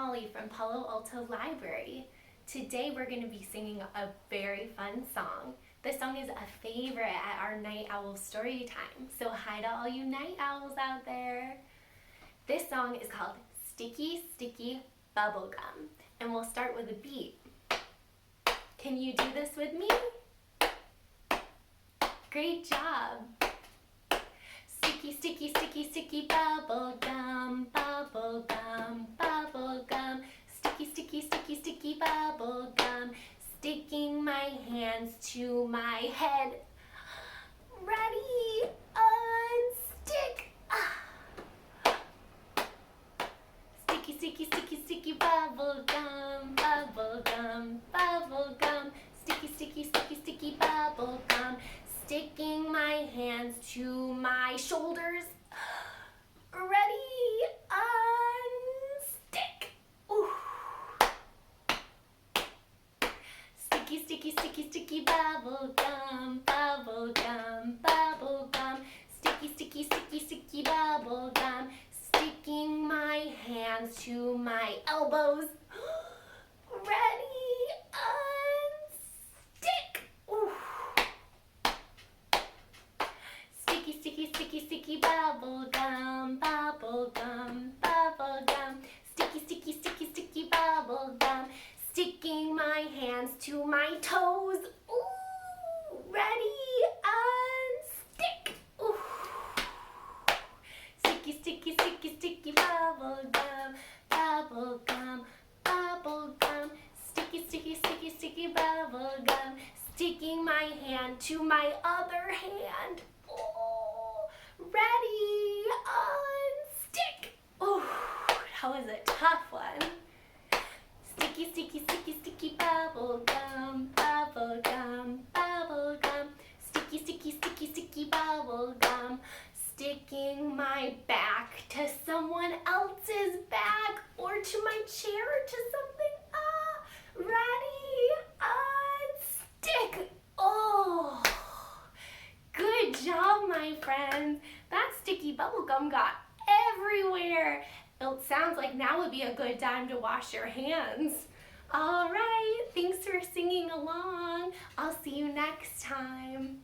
Molly from Palo Alto Library. Today we're going to be singing a very fun song. This song is a favorite at our night owl story time. So hi to all you night owls out there. This song is called Sticky, Sticky Bubblegum. And we'll start with a beat. Can you do this with me? Great job. Sticky, sticky, sticky, sticky bubblegum, bubblegum, bubblegum. Sticky, sticky, sticky, sticky bubblegum. Sticking my hands to my head. Ready, unstick. Sticky, sticky, sticky, sticky bubblegum, bubblegum, bubblegum. Sticky, sticky, sticky, sticky bubblegum. Sticking my hands to my shoulders. Ready, unstick. Ooh. Sticky, sticky, sticky, sticky bubblegum, bubblegum, bubblegum. Sticky, sticky, sticky, sticky bubblegum. Sticking my hands to my elbows. Ready, unstick. Ooh. Sticky, sticky, sticky, sticky bubblegum, bubblegum, bubblegum. Sticky, sticky, sticky, sticky bubblegum. Sticking my hands to my toes. Ooh, ready, unstick. Ooh. Sticky, sticky, sticky, sticky bubblegum, bubblegum, bubblegum. Sticky, sticky, sticky, sticky bubblegum. Sticking my hand to my other hand. Ready, unstick. Oh, that was a tough one. Sticky, sticky, sticky, sticky bubblegum, bubblegum, bubblegum. Sticky, sticky, sticky, sticky bubblegum. Sticking my back to someone else's back or to my chair or to something. Ready, unstick. Oh. Good job, my friends. That sticky bubblegum got everywhere. It sounds like now would be a good time to wash your hands. All right, thanks for singing along. I'll see you next time.